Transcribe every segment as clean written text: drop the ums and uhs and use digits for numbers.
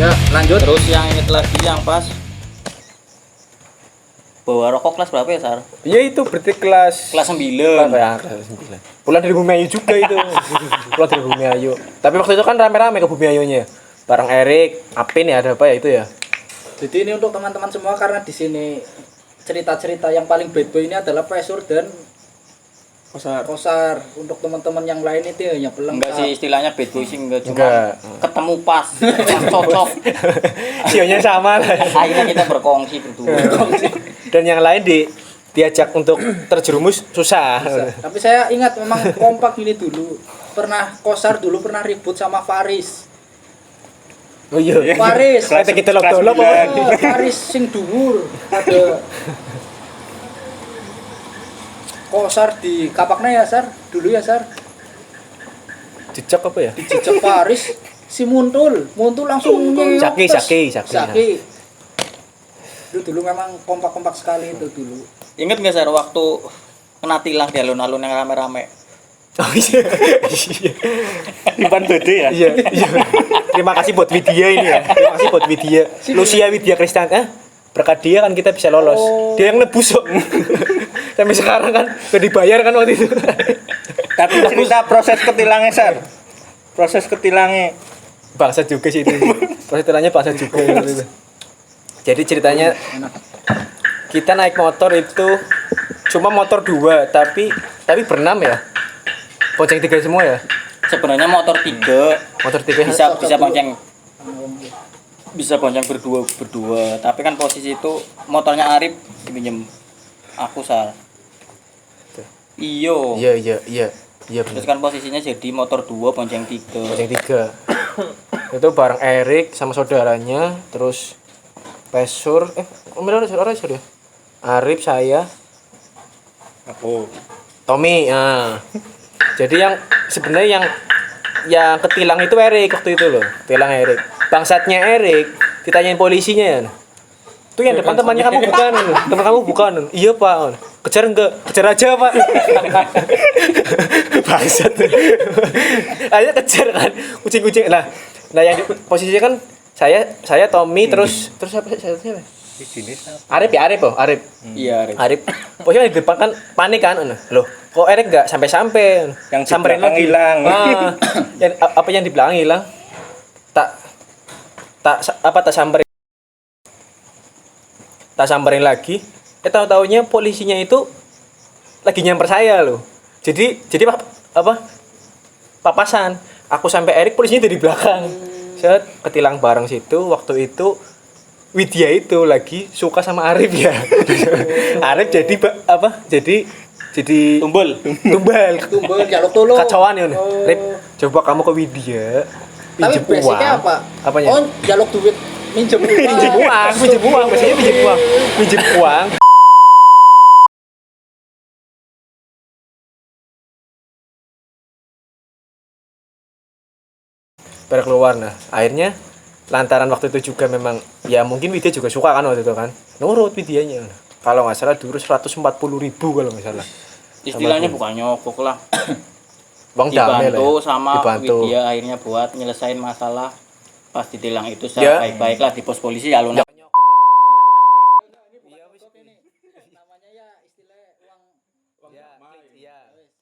Ya, lanjut. Terus yang inget lagi yang pas bawa rokok kelas berapa ya, Sar? Ya itu berarti kelas Kelas 9. ya, kelas 9. Pulang dari Bumi Ayu juga itu. Pulang dari Bumi Ayu. Tapi waktu itu kan rame-rame ke Bumi Ayunya. Bareng Erik, Apin ya ada apa ya itu ya. Jadi ini untuk teman-teman semua karena di sini cerita-cerita yang paling bad boy ini adalah Pressure dan Kosar. Untuk teman-teman yang lain itu hanya pelengkap. Enggak sih istilahnya bad boy sih enggak cuma Enggak. ketemu pas cocok. Sionya sama lah. Akhirnya kita berkongsi berdua. Dan yang lain diajak untuk terjerumus susah. Tapi saya ingat memang kompak ini dulu. Kosar dulu pernah ribut sama Faris. Oh iya. Faris. Kita dolop. Faris sing dhuwur. Ada Kosar di kapaknya ya, Sar. Dulu ya, Sar. Jejak apa ya? Dijejak Faris si Muntul langsung nyeok. Saki. Itu dulu memang kompak-kompak sekali itu dulu. Ingat enggak, Sar, waktu kena tilang di alun-alun yang rame-rame? Oh iya. Simpan bede ya? Iya. Terima kasih buat Widya ini ya. Terima kasih buat Widya. Lucia Widya Kristan. Berkat dia kan kita bisa lolos. Dia yang nebus kok. Sampai sekarang kan udah dibayar kan waktu itu. Tapi cerita proses ketilangnya, Sar. Proses ketilangnya. Bangsa juga sih itu. Proses tilangnya bangsa juga itu. Jadi ceritanya kita naik motor itu cuma motor 2 tapi berenam ya. Bonceng 3 semua ya. Sebenarnya motor 3 Motor 3 bisa bonceng berdua, tapi kan posisi itu motornya Arif pinjem aku, Sar. Iya. Benar. Terus kan posisinya jadi motor 2 bonceng 3. Bonceng 3. Itu bareng Erik sama saudaranya, terus Pesur, saudara ya. Arif, saya, Aku. Tommy. Nah. Jadi yang sebenarnya yang ketilang itu Erik waktu itu loh. Tilang Erik. Bangsatnya Erik ditanyain polisinya ya. Itu yang depan temannya kamu bukan. Teman kamu bukan. Iya, Pak. Kejar enggak? Kejar aja, Pak. Bangsat. Akhirnya kejar kan. Kucing-kucing. Nah yang posisinya kan saya Tommy terus siapa? Arif. Iya, Arif. Pokoknya di depan kan panik kan. Loh, kok Erik enggak sampai-sampai? Yang samperin lagi hilang. Apa yang di belakang hilang? Tak samperin lagi. Tahu-taunya polisinya itu lagi nyamper saya loh. Jadi papasan. Aku sampai Erik, polisinya dari belakang. Set ketilang bareng situ. Waktu itu Widya itu lagi suka sama Arif ya. Arif jadi tumbal. Jaluk tolong. Kacauan ya. Rip, coba kamu ke Widya. Tapi basicnya apa? Apanya? Oh, jaluk duit, minjem uang. Biasanya minjem uang. Pada keluar, nah akhirnya lantaran waktu itu juga memang ya mungkin Widya juga suka kan waktu itu kan, nurut Widyanya. Kalau nggak salah dulu 140.000 kalau nggak salah. Istilahnya bukan nyokok lah. Bang damai lah. Dibantu sama Dibantu. Widya akhirnya buat nyelesain masalah pas ditilang itu Ya. baik-baik lah di pos polisi alun. Namanya ya istilah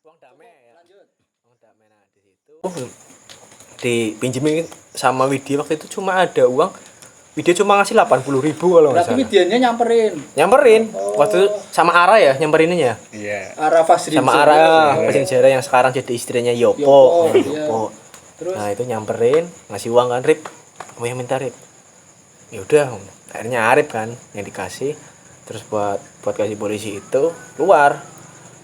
uang damai ya. Lanjut. Uang damai, nah di situ dipinjemin sama Widya waktu itu cuma ada uang. Widya cuma ngasih 80.000 kalau nggak berarti salah. Widyanya nyamperin. Waktu itu sama Ara ya nyamperin ya. Iya. Arah Fasrin. Sama Ara Fasrin Jara yang sekarang jadi istrinya Yopo. Iya. Terus Nah itu nyamperin ngasih uang kan, Rip, kamu yang minta, Rip. Ya udah, akhirnya Arif kan yang dikasih. Terus buat kasih polisi itu keluar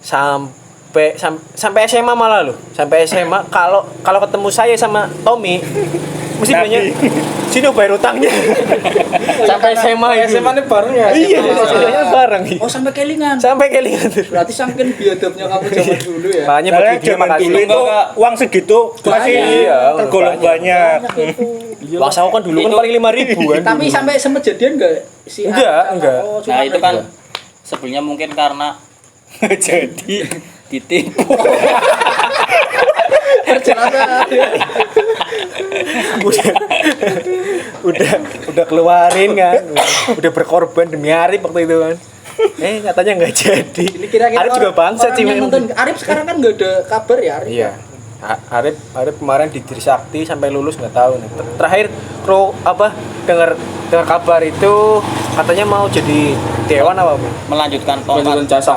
sampai SMA malah loh. Sampai SMA kalau ketemu saya sama Tommy mesti banyak sini bayar utangnya. Sampai SMA itu. SMA ini bareng ya? Iya, SMA bareng. Oh, sampai kelingan. Berarti saking biadabnya kamu zaman dulu ya. Makanya buat Soalnya Widya zaman makasih. dulu itu uang segitu masih Iya, tergolong banyak. Bang Sawo kan dulu kan paling 5.000 kan. Tapi sampai sempet jadian enggak si Enggak. Oh, Nah itu kan enggak. sebelumnya mungkin karena jadi ditipu. Perjalanan. udah keluarin kan. Udah berkorban demi Arif waktu itu kan. Katanya nggak jadi. Ini kira-kira Arif juga bangsa sih. yang nonton Arif sekarang kan nggak ada kabar ya Arif. Iya. Arif kemarin di Trisakti sampai lulus nggak tahu nih. Terakhir dengar kabar itu katanya mau jadi dewan apa Bu? Melanjutkan Melanjutkan tongkat. jasa.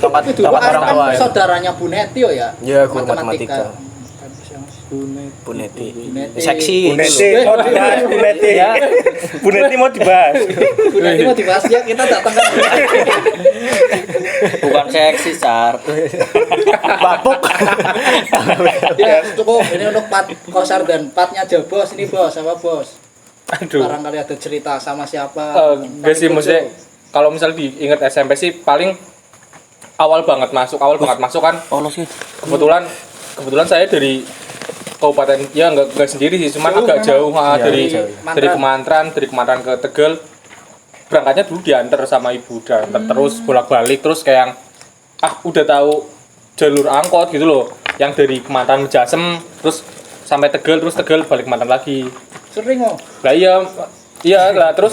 Tongkat Itu Arif orang kan tua ya. saudaranya Bu Neti ya. Iya, guru matematika. Bu Neti. Seksi. Bu Neti mau dibahas, Bu Neti. Ya. Bu Neti mau dibahas. Bu Neti mau dibahas ya, kita datang kan. Bukan seksi, Sar. Bapuk. Ya cukup ini untuk Pat Kosar dan Patnya aja bos. Ini bos apa bos? Aduh. Barangkali ada cerita sama siapa? Gak sih maksudnya kalau misal diingat SMP sih paling awal banget masuk kan Oh, lo sih. kebetulan saya dari kabupaten ya nggak sendiri sih cuma Jauh agak memang. jauh dari jauh. dari Kemantran ke Tegal. Berangkatnya dulu diantar sama ibu diantar terus bolak-balik terus kayak yang udah tahu jalur angkot gitu loh yang dari Kemantran Jasem terus sampai Tegal terus Tegal balik Kemantran lagi. Sering kok. Lah iya lah terus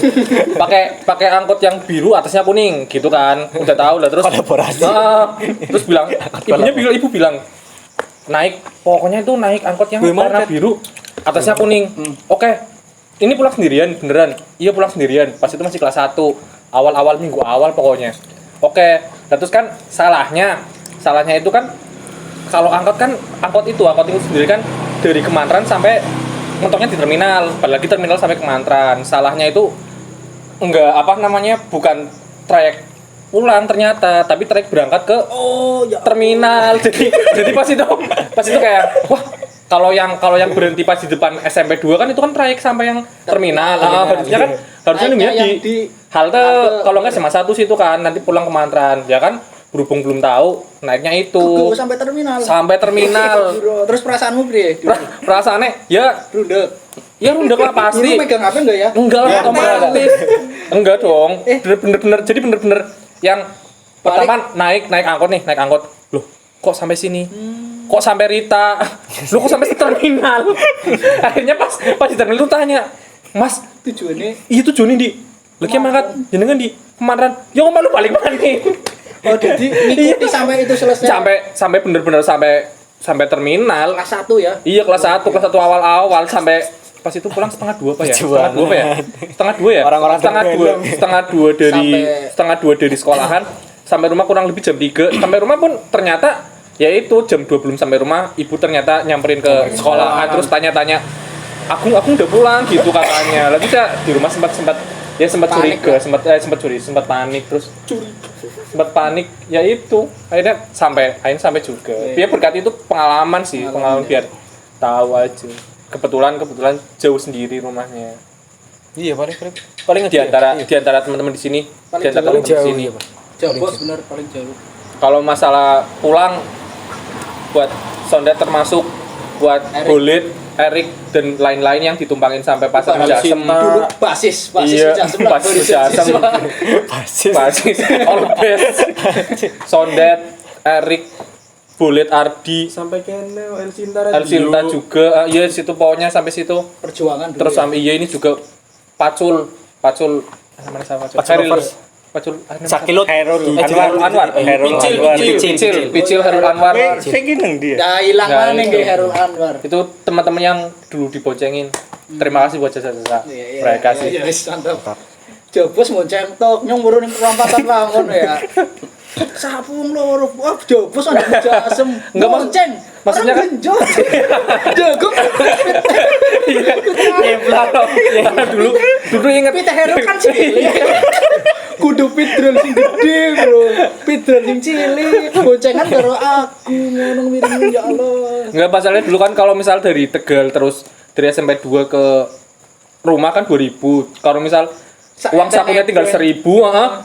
pakai angkot yang biru atasnya kuning gitu kan udah tahu lah terus Kolaborasi. terus ibu bilang naik pokoknya itu naik angkot yang warna biru atasnya kuning. Oke, ini pulang sendirian beneran? Iya pulang sendirian, pas itu masih kelas 1 awal minggu awal pokoknya. Oke, terus kan salahnya itu kan kalau angkot itu sendiri kan dari Kemantran sampai mentoknya di terminal, apalagi terminal sampai Kemantran. Salahnya itu bukan trayek pulang ternyata, tapi trayek berangkat ke terminal. Jadi pas itu kayak wah, kalau yang berhenti pas di depan SMP 2 kan itu kan trayek sampai yang terminal. Harusnya nunggunya di halte kalau enggak SMA 1 situ kan, nanti pulang ke Mantran. Ya kan berhubung belum tahu naiknya itu Sampai terminal. Terus perasaanmu piye? Perasaannya ya rundek lah pasti. Dulu megang apa enggak ya? Enggak lah, otomatis. Enggak dong. Bener-bener yang pertama naik angkot. Loh, kok sampai sini? Kok sampai Rita? Loh, kok sampai terminal? Akhirnya pas di terminal itu tanya, "Mas, Tujuannya iya tujuannya di lagi mangkat jenengan di Kemantran. Ya kok malu balik mana nih?" oh jadi ngikuti sampai itu selesai. Sampai bener-bener sampai terminal. Kelas 1 ya. Iya, kelas 1 awal sampai pas itu pulang setengah 2 apa ya? Setengah 2 ya? Orang-orang setengah 2 dari sekolahan sampai rumah kurang lebih jam 3. Sampai rumah pun ternyata ya itu jam 2 belum sampai rumah, ibu ternyata nyamperin ke sekolahan terus tanya-tanya, aku udah pulang gitu katanya. Lagi saya di rumah sempat curiga, sempat panik terus sempat panik ya itu akhirnya sampai juga. Dia berkat itu pengalaman biar tahu aja. Kebetulan jauh sendiri rumahnya. Iya, paling Di antara teman-teman di sini, Paling jauh, iya, Pak. Jauh bos bener paling jauh. Kalau masalah pulang buat Sondet termasuk buat Bolit, Erik dan lain-lain yang ditumpangin sampai pasar Jasem. Dulu basis Iya, Jasem. basis Jasem. Basis all best. Sondet, Erik, Bolit, Ardi, sampai kene Elsinta juga. Iya, situ pokoknya sampai situ. Perjuangan dulu. Terus ya. sampai ini juga Pacul namanya sama Pacul. Sakilot Anwar. Picil Herul Anwar. Saya gini dia. Dah hilang Nah, mana itu. nggih Herul Anwar. Itu teman-teman yang dulu diboncengin. Terima kasih buat jasa-jasa mereka sih. Iya, mantap. Jobos monceng tok nyong murun ning perempatan langon ya. Sapung loro, wah jobos ana Jasem. Enggak, monceng. maksudnya kan- genjot. Jago. Karena dulu inget Pita Herul kan cilik. Kudu Pidrol sing gede, Bro. Pidrol sing cilik, boncengan karo aku ngono miring ya Allah. enggak masalahnya dulu kan kalau misal dari Tegal terus dari SMP 2 ke rumah kan 2000. Kalau misal uang sakunya tinggal 1000,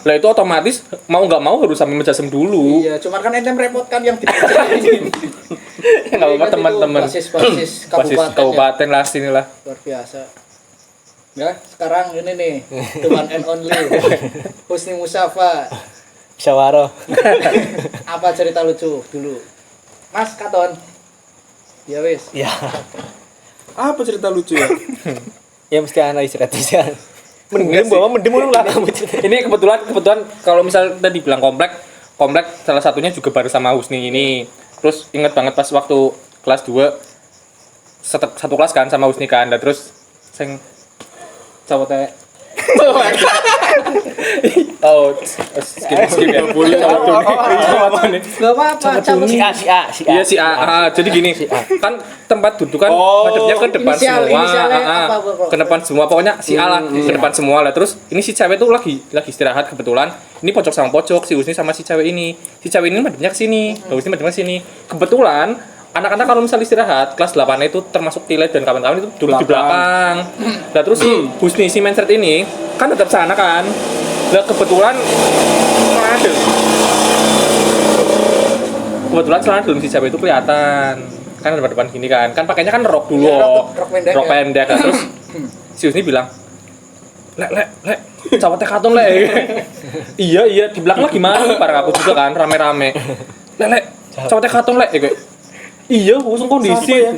lah itu otomatis mau nggak mau harus sampai Jasem dulu. Iya, cuman kan ente merepotkan yang diboncengin. Nggak apa-apa teman-teman. Basis Basis kabupaten. kabupaten lah sinilah. Luar biasa. Ya, sekarang ini nih, the one and only Husni Musafa. Syawaro. Apa cerita lucu dulu? Mas Katon. Ya wis. Ya. apa cerita lucu ya? Ya mesti ana istirahat bisa. Mendem bawa mendem ngono lah kamu. Ini kebetulan kalau misal tadi bilang komplek salah satunya juga baru sama Husni ini. Terus inget banget pas waktu kelas 2 satu kelas kan sama Husni kan. Dan terus sing cowoknya oh skip ya boleh cowok nih. Gak apa-apa, cabut. Si A. Iya si A. Jadi gini, kan tempat duduk kan madepnya ke depan Inisialnya semua. apa, Bro? Ke depan semua, pokoknya si A lah ke depan semua lah. Terus ini si cewek tuh lagi istirahat kebetulan. Ini pojok sama pojok, si Husni sama si cewek ini. Si cewek ini madepnya ke sini, Husni madepnya ke sini. Kebetulan anak-anak kalau misal istirahat kelas 8 itu termasuk Tilet dan kawan-kawan itu duduk di belakang. Nah terus si Husni si Mindset ini kan tetap sana kan. Nah kebetulan celana dalam si cewek itu kelihatan kan ada depan gini kan pakainya kan rok dulu rok pendek kan. Terus si Husni bilang lek cowok teh katon lek iya di belakang lagi mana bareng aku juga kan rame-rame lek cowok teh katon lek iya langsung kondisi ya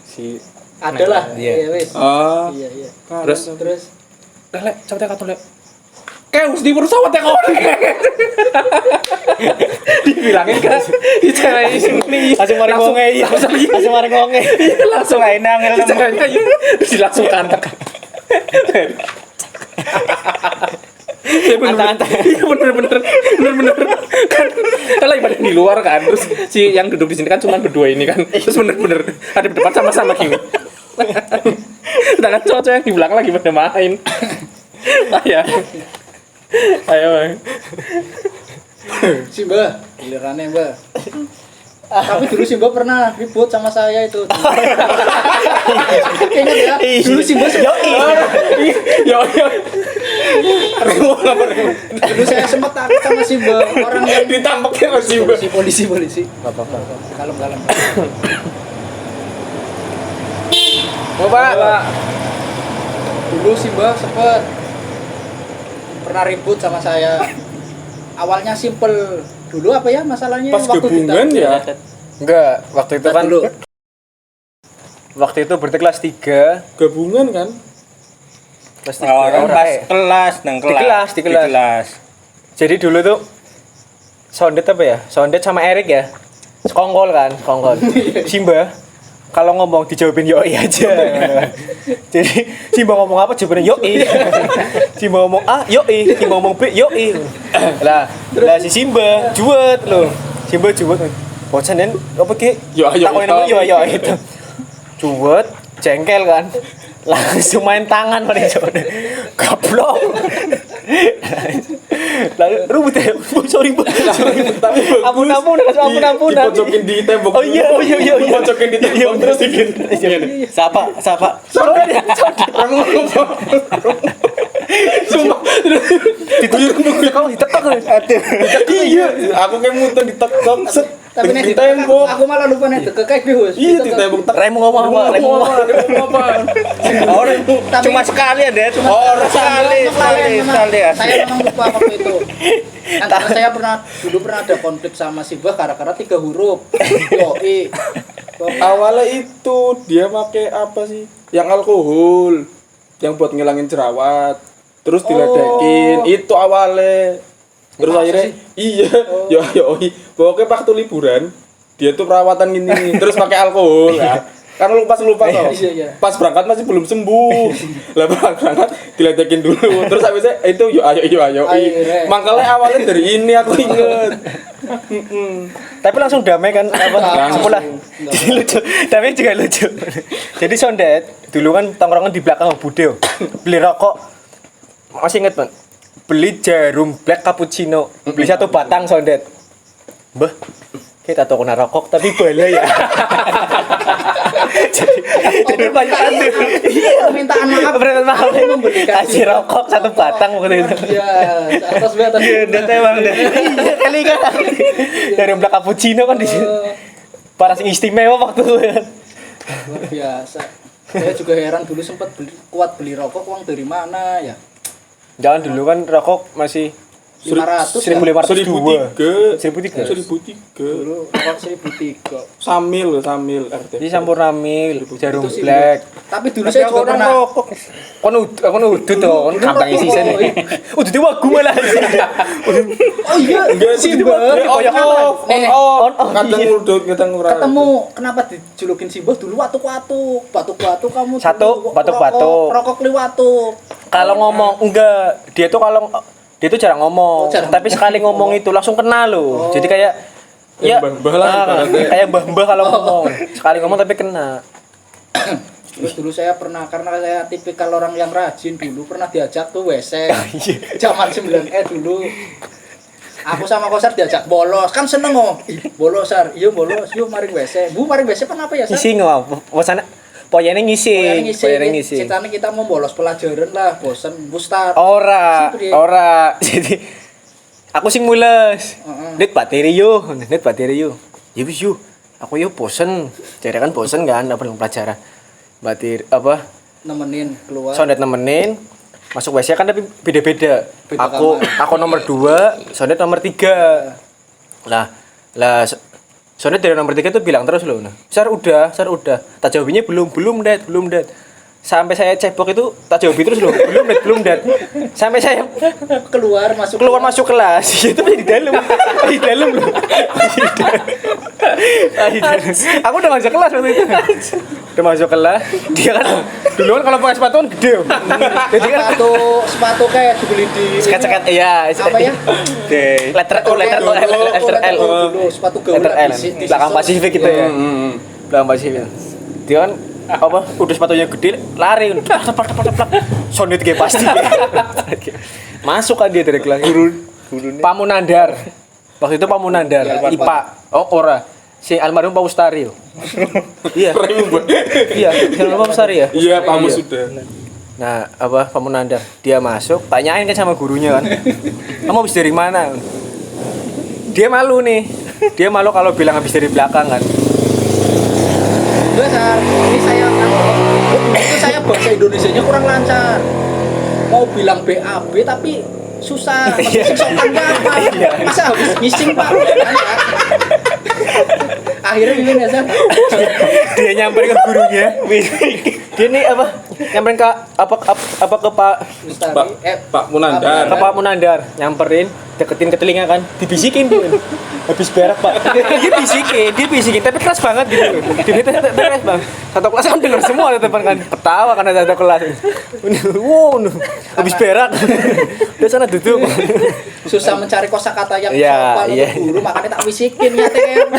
si Adalah. Iya. Wis. Iya. terus lek cowok teh katon lek kayak harus diburu sawat ya kawan dibilangin kan di cewek ini Langsung mari ngonge. Langsung mari ngonge. langsung aja nangil ceweknya terus langsung kantak Antang-antang. iya bener kan lagi pada di luar kan terus si yang duduk di sini kan cuma berdua ini kan terus bener ada di depan sama-sama gini sedangkan cowok yang di belakang lagi pada main ayo bang Simba, gilirannya Mbak. Tapi dulu Simba pernah ribut sama saya itu. Ingat ya? Dulu Simba yo dulu saya sempat takut sama Simba, orang yang ditampaknya sama si polisi. Apa-apa. Kalem. Bapak. Dulu Simba sempat pernah ribut sama saya. Awalnya simple. Dulu apa ya masalahnya? Pas gabungan ya. Enggak, waktu itu kan Dulu. waktu itu berarti kelas 3. Gabungan kan? Kelas 3. Orang pas kelas Di kelas. Jadi dulu tuh Sondet apa ya? Sondet sama Erik ya. Sekongkol. Simba kalau ngomong dijawabin yoi aja. Jadi Simba ngomong apa jawabannya yoi. Simba ngomong A yoi, Simba ngomong B yoi. Lah si Simba juwet loh. Simba juwet. Bocan den apa ki? Yo, ayo, Yo itu. Juwet, jengkel kan. Langsung main tangan pada jawabannya. Goblok. Lalu rubut ya. Sorry, Bu. Ampun. Dipojokin di tembok. Oh iya. Dipojokin di tembok terus dikit. Sapa. Sumpah. Diguyur kau ditekok. Iya, aku kayak muter ditekok. Tapi Di nek tembok. aku malah lupa nek kekek Hus. Iya, di tembok tek. Remu ngomong apa? Orang cuma sekali ada sekali ya. Saya memang lupa waktu itu. Karena saya dulu pernah ada konflik sama Sibah gara-gara 3 huruf. Yoi. Awalnya itu dia pakai apa sih? Yang alkohol, yang buat ngilangin jerawat. Terus diledekin, itu awalnya. Terus Masa akhirnya sih? iya, pokoknya waktu liburan dia tuh perawatan gini, terus pakai alkohol kan. Karena lupa toh. Iya. Pas berangkat masih belum sembuh. Lah berangkat diledekin dulu. Terus habisnya itu ayo. Akhirnya. Makanya awalnya dari ini aku inget. Tapi langsung damai kan apa? Langsung. Semula. Jadi lucu. Damai juga lucu. Jadi Sondet dulu kan tongkrongan di belakang Budeo. Beli rokok. Masih inget, Bang? Beli jarum black cappuccino. Beli 1 batang Sondet. Mbah, kita toko rokok tapi bala ya. jadi banyak Permintaan maaf memberikan kasih rokok 1 batang waktu itu. Iya, atas batas. Emang deh. Kali kan. Jarum black cappuccino kan di sini. Para sing istimewa waktu itu. Luar biasa. Saya juga heran dulu sempat kuat beli rokok uang dari mana ya? Jangan dulu kan rokok masih 500 ya? 1502. 1003 Dulu rokok 1003. Samil RT. Ini Sampurna Mil, Jarum Itu sih, Black. Tapi dulu saya juga orang pernah rokok. Kon udut to, kon gampang isi sen. Udut wagu malah. Oh iya, Enggak si sih, Mbah. on off. Kadang ngudut, kadang ora. Ketemu kenapa dijulukin si Mbah dulu watuk-watuk. Batuk-batuk kamu. Satu, dulu batuk-batuk. Rokok liwatuk. Kalau ngomong enggak, dia tuh jarang ngomong. Oh, jarang Tapi sekali ngomong itu langsung kena loh. Jadi kayak Ya, mbah-mbah lah ibaratnya. kayak mbah-mbah kalau ngomong. Sekali ngomong tapi kena. Terus dulu saya pernah, karena saya tipikal orang yang rajin, dulu pernah diajak ke WC. Zaman 9E dulu. Aku sama Kosar diajak bolos, kan seneng oh. Ih, bolos Sar, iya bolos, yuk mari WC. Bu mari WC kenapa ya Sar? Ngisi ngapa? Wasana poyane ngisi. Poyane ngisi. Ceritanya kita mau bolos pelajaran lah, bosen, Bustar. Ora, Situ dia. ora. Jadi aku sing mules. Heeh. Net bateri yo. Ya wis yo. Aku yo bosen. Jadi kan bosen kan apa pelajaran. Bateri apa? Nemenin keluar. Sondet nemenin. Masuk WC kan tapi beda-beda. Beda Aku nomor 2, Sondet nomor 3. Lah Sondet dari nomor 3 tuh bilang terus loh. Nah, Sar udah. Tak jawabnya belum, Dad. Sampai saya cebok itu tak jawab terus loh. Belum, Dad. Sampai saya keluar masuk kelas. Itu masih di dalam. Di dalam loh. Aku udah masuk kelas waktu itu. Udah masuk kelas. Dia kan dulu kan kalau pakai sepatu kan gede. Jadi kan sepatu kayak dibeli di sekat-sekat iya. apa ya? Letter L. Dulu sepatu gaul Letter L. di Belakang sisok. Pasifik gitu ya. Belakang Pasifik. Dia kan apa udah sepatunya gede lari teplak sonit kayak pasti masuk kan dia dari kelas Pamunandar waktu itu Pamunandar IPA ora si almarhum Pak Ustari iya almarhum Pak Ustari ya Iya, Pak Mus sudah. nah apa Pamunandar dia masuk tanyain kan sama gurunya kan kamu habis dari mana dia malu kalau bilang habis dari belakang kan. Enggak, Sar. Ini saya itu saya bahasa Indonesianya kurang lancar. Mau bilang BAB tapi susah. Masih sokan apa? Masa habis ngising, Pak? Akhirnya gimana, Sar? Dia nyamperin ke gurunya. Dia nih apa? Nyamperin ke apa ke Pak Pak Munandar. ke Pak Munandar, nyamperin, deketin ke telinga kan, dibisikin dia. Habis berak, Pak. Dia bisikin, tapi keras banget gitu. Dia keras banget. Satu kelas kan denger semua teman kan. Ketawa karena satu kelas. Wow, habis berak. Dia sana duduk. Susah mencari kosakata yang Iya, sopan iya. untuk guru, makanya tak bisikin ya TM.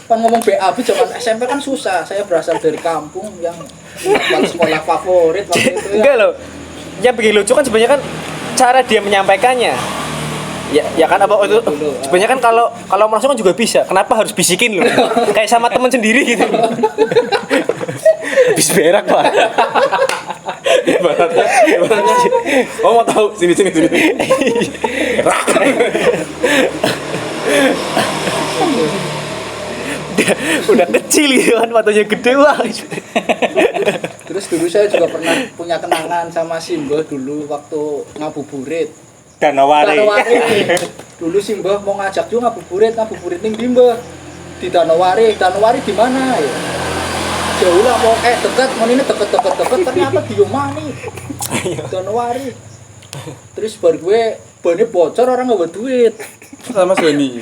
Kan ngomong BAB zaman SMP kan susah. Saya berasal dari kampung yang buat sekolah favorit waktu itu ya. Enggak loh. Yang bikin lucu kan sebenarnya kan cara dia menyampaikannya. Ya kan apa itu sebenarnya kan kalau langsung kan juga bisa. Kenapa harus bisikin loh? Kayak sama teman sendiri gitu. Habis berak, Pak. Ibaratnya. Oh, mau tahu sini. Udah kecil gitu kan, matanya gede banget. Terus dulu saya juga pernah punya kenangan sama Simbah dulu waktu ngabuburit. Danawari. Dulu Simbah mau ngajak juga ngabuburit ning ndi, Mbah? Di Danawari di mana ya? Jauh lah mau dekat, mau ini deket ternyata di Yomani. Danawari. Terus baru gue bannya bocor orang nggak duit. Sama Zani.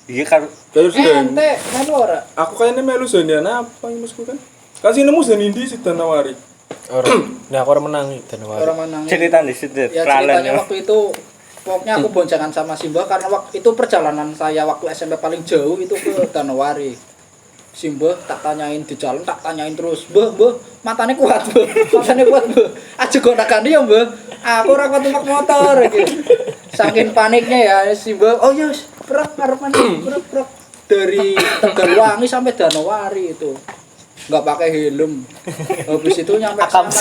Iya kan Kayak sudah. Ente, mana ora? Aku kayaknya melu Zanian apa yang masku kan? Kasih nemu Zani di situ Nawari. Nah, aku orang menang Danawari. Orang menang. cerita di situ. Ya ceritanya waktu itu pokoknya aku boncengan sama Simbah karena waktu itu perjalanan saya waktu SMP paling jauh itu ke Danawari. Simbah tak tanyain di jalan, tak tanyain terus, Mbah, matanya kuat, Mbah. Aja gonakan dia, Mbah. Aku ora kuat numpak motor gitu. Saking paniknya ya Simbah, oh yes, prek dari Tegalwangi sampai Danawari itu. Nggak pakai helm. Habis itu nyampe sana,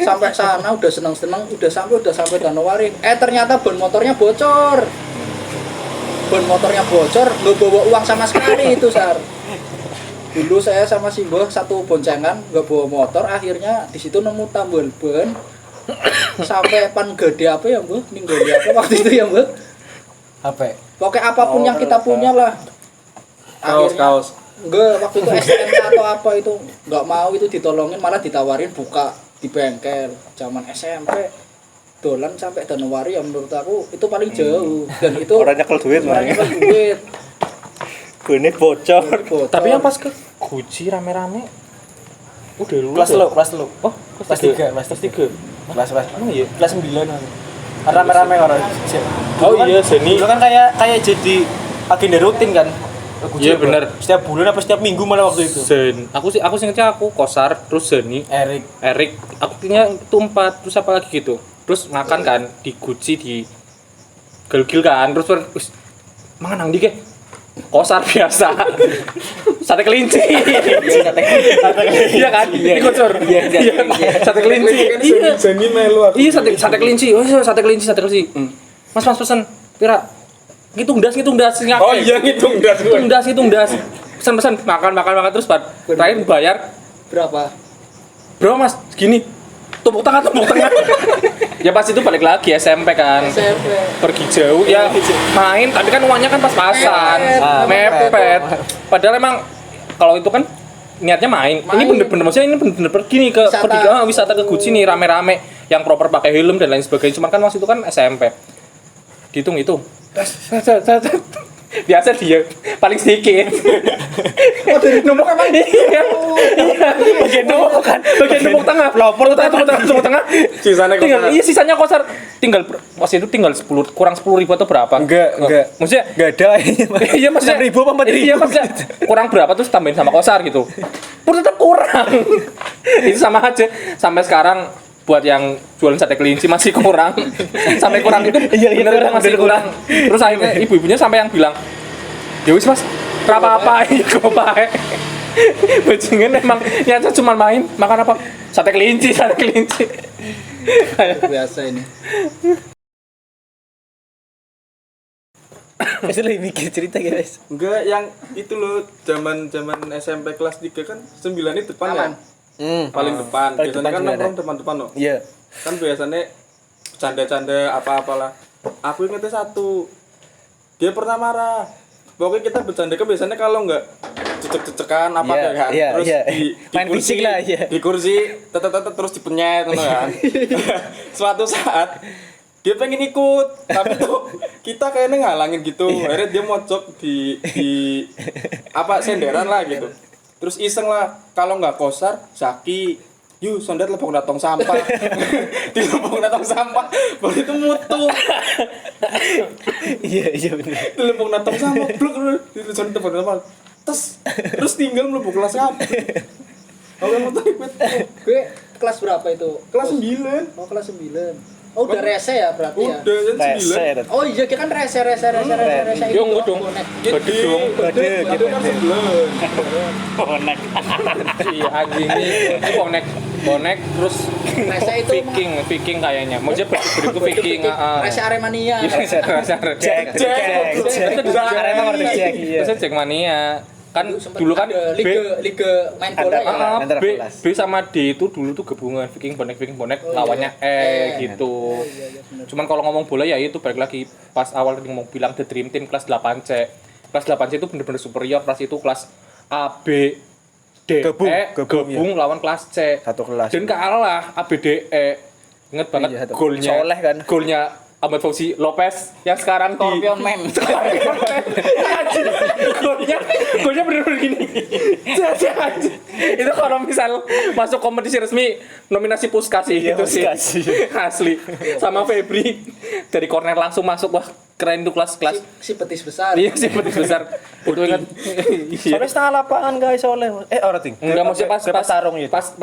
sampai sana udah seneng-seneng, udah sampai Danawari. Ternyata ban motornya bocor. Nggak bawa uang sama sekali itu, Sar. Dulu saya sama Simbah satu boncengan, nggak bawa motor, akhirnya di situ nemu tambal ban sampai pan gede apa ya Bu? Ninggoli apa waktu itu ya Bu? HP. Pokoknya apapun yang kita punya lah. Kaos. Enggak, waktu itu SMK atau apa itu enggak mau itu ditolongin malah ditawarin buka di bengkel zaman SMP. Dolan sampai Januari ya menurut aku itu paling jauh dan itu Orang nyekel duit orang malah. nyekel duit. Gue bocor. Botol. Tapi yang pas ke Gucci rame-rame udah lulus. Kelas lu. Oh, Kelas 3, kelas 3. Kelas Oh iya. kelas 9 aku. Rame-rame orang. Oh iya, seni. Dulu kan kayak jadi agenda rutin kan. Iya, bener. Setiap bulan apa setiap minggu malah waktu itu. Aku ingetnya aku Kosar, terus Zeni, Erik, aku punya itu 4, terus apa lagi gitu. Terus makan kan di Gucci di Gel-gel kan, terus wis mangan nang ndi ke? Kosar biasa. Sate kelinci. Iya kan? Ikut sur. Iya. Sate kelinci. Iya. Zeni melu aku. Iya sate kelinci. Oh iya sate kelinci. Mas pesen pira? Ngitung das. Oh iya ngitung das. Ngitung das. Pesan makan terus terakhir bayar Berapa? berapa Mas? Segini. Tumpuk tengah. Ya pas itu balik lagi SMP kan. SMP. Pergi jauh ya main tapi kan uangnya kan pas-pasan. Mepet. Padahal emang kalau itu kan niatnya main. Ini bener-bener maksudnya ini bener-bener pergi nih ke wisata ke Gucci nih rame-rame yang proper pakai helm dan lain sebagainya. Cuman kan waktu itu kan SMP. Dihitung itu. Biasa dia paling sedikit. Oh, dari numpuk emang iya. Bagian numpuk kan. Bagian numpuk tengah. Pelopor tengah. Sisanya Tinggal iya sisanya Kosar tinggal pas itu tinggal 10 kurang 10.000 atau berapa? Enggak. Maksudnya Enggak ada. iya maksudnya 6.000 apa 4.000? Iya maksudnya kurang berapa terus tambahin sama Kosar gitu. Pur tetap kurang. Itu sama aja sampai sekarang buat yang jualan sate kelinci masih kurang. Sampai kurang itu bener masih kurang. Terus akhirnya ibu-ibunya sampai yang bilang, "Ya wis Mas, ora apa-apa iku bae." Bajingan emang nyata cuma main, makan apa? Sate kelinci. Biasa ini. Itu lagi mikir cerita guys. Enggak, yang itu loh zaman SMP kelas 3 kan 9 itu depan ya. Paling depan. Paling Biasanya depan kan juga nongkrong depan-depan loh. Iya. Kan biasanya bercanda-canda apa-apalah. Aku ingetnya satu. Dia pernah marah. Pokoknya kita bercanda kan biasanya kalau enggak cecek-cecekan apa Iya, kan. iya, Terus iya. di Main kursi, fisik lah, iya. Di kursi terus dipenyet gitu kan. Suatu saat dia pengen ikut, tapi tuh kita kayaknya ngalangin gitu. Akhirnya dia mocok di apa senderan lah gitu. Terus iseng lah, kalau nggak Kosar, Zaki, yuk sondet lebong datang sampah. Di lebong datang sampah, baru itu mutu. Iya benar. Di lebong datang sampah, blok di sondet lebong sampah. Terus tinggal melebong kelas apa? Oke, mau tarik Gue kelas berapa itu? kelas 9. Oh, kelas 9. Oh, udah rese ya berarti ya? Udah kan 9. Oh iya, kita kan rese itu. Yo dong. Gede dong. Itu kan 9. Bonek. Iya anjing ini bonek terus Rese itu Viking kayaknya. Maksudnya berikut Viking. rese Aremania. Jack. Arema ngerti Jack. Iya. Terus Jack Mania. Kan dulu kan ada liga main bola ya. Antara B kelas. sama D itu dulu tuh gabungan Viking bonek lawannya gitu. Cuman kalau ngomong bola ya itu balik lagi pas awal tadi ngomong bilang The Dream Team kelas 8C. Kelas 8C itu bener-bener superior, kelas itu kelas A B D gabung lawan kelas C. Satu kelas. Dan kalah A B D E. Ingat banget Iya, satu. golnya. Soleh kan. Golnya Ahmad Fauzi Lopez yang sekarang di Scorpion Man. golnya bener-bener gini. Itu kalau misal masuk kompetisi resmi nominasi Puskás sih Iya, itu sih. Puskás, iya. Asli. Sama Febri dari corner langsung masuk, wah keren tuh kelas. Si betis besar. Iya sih betis besar. Itu ingat. Soalnya setengah lapangan guys oleh. Orang ting. Enggak maksudnya pas sarung itu. Pas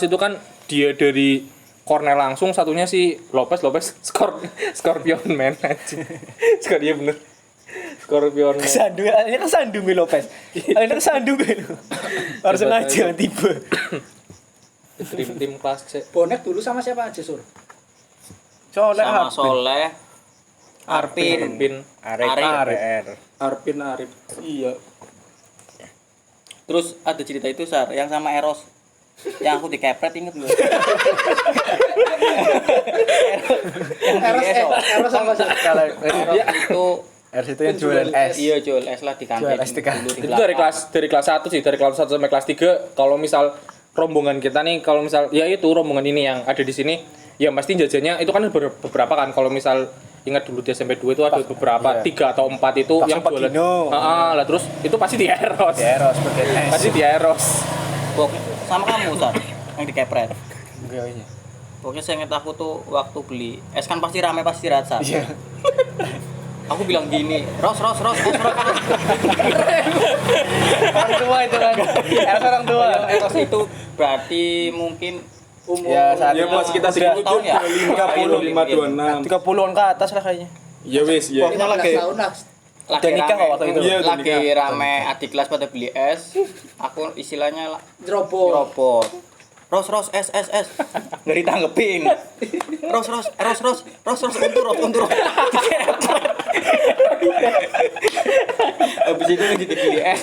itu kan dia dari corner langsung, satunya si Lopez Scorpion Man anjing. Dia bener. Scorpion Man. Kesandung, ini kesandung Lopez. Ini kesandung itu. Harus sengaja tiba. Tim kelas C. Bonek dulu sama siapa aja, Sur? Soleh Sama Arif. Soleh. Arpin. Arpin Arif. Iya. Terus ada cerita itu Sar, yang sama Eros. Yang aku dikepret inget nggak? Eros apa sih? Kalau Itu RS itu yang jualan es. iya jual es lah di kantin. Jual es di kantin. Dulu di Itu dari kelas 1 sih, dari kelas 1 sampai kelas 3 kalau misal rombongan kita nih kalau misal ya itu rombongan ini yang ada di sini ya pasti jajannya itu kan beberapa kan kalau misal ingat dulu di SMP 2 itu ada beberapa 3 atau 4 itu Bakso yang jualan. Pagino. Lah terus itu pasti di Eros. Eros pakai es. Pasti di Eros. Sama kamu Sar yang dikepret. Enggak iya. Pokoknya saya ingat aku tuh waktu beli es kan pasti rame pasti rasa. Iya. Aku bilang gini, Ros, es Ros. Orang tua itu kan. Eros orang tua. Eros itu berarti mungkin umur Ya, saat Ya itu pas kita udah tahun ya? 25 26. 30-an ke atas lah kayaknya. Ya wis ya. Pokoknya 15 tahun lah. Udah nikah kok waktu itu? Iya, udah Lagi nikah. rame adik kelas pada beli es. Aku istilahnya Jerobol. robot. Ros, es. Nggak ditanggepin. Ros, untur. Habis itu ngintip beli es.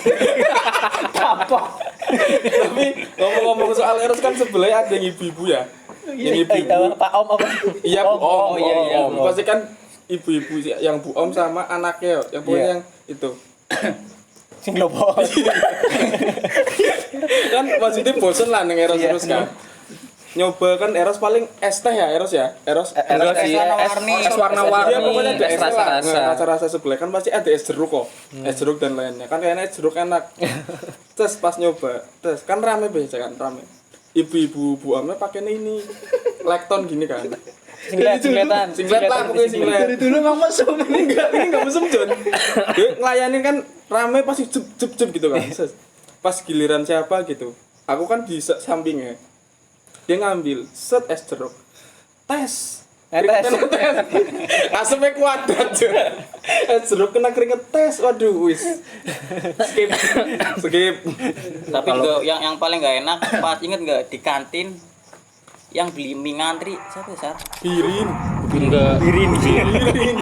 Kapok. Tapi ngomong-ngomong soal Eros kan sebelahnya ada yang ibu-ibu ya. Yang ibu-ibu. Pak Om apa? Iya, Bu Om. iya. Om. Pasti kan ibu-ibu sih, yang Bu Om sama anaknya yang pokoknya Iya. yang itu. Sing lobo. Kan maksudnya bosen lah neng Eros Iya. terus kan. Nyoba kan Eros paling es teh ya Eros ya. Eros Enggak sih, warna-warni. es warna-warni. Iya pokoknya ada es es lah. rasa-rasa. Nah, rasa-rasa sebelah kan pasti ada es jeruk kok. Es jeruk dan lainnya. Kan kayaknya es jeruk enak. Terus pas nyoba, terus kan rame biasa kan rame. Ibu-ibu Bu Omnya pakai ini lekton gini kan. Singletan. Singlet lah pokoknya singlet. Dari dulu Mang mesum. Enggak, ini enggak mesem Jon. Dia ngelayanin kan rame pasti jep gitu kan. Pas giliran siapa gitu. Aku kan di sampingnya. Dia ngambil set es jeruk. Tes. Keringetan tes. Asemnya kuadrat Jon. Es jeruk kena keringet tes. Waduh wis. Skip. Tapi juga yang paling nggak enak pas inget nggak di kantin yang beli mie ngantri siapa ya, Sar? Birin. Enggak. Birin.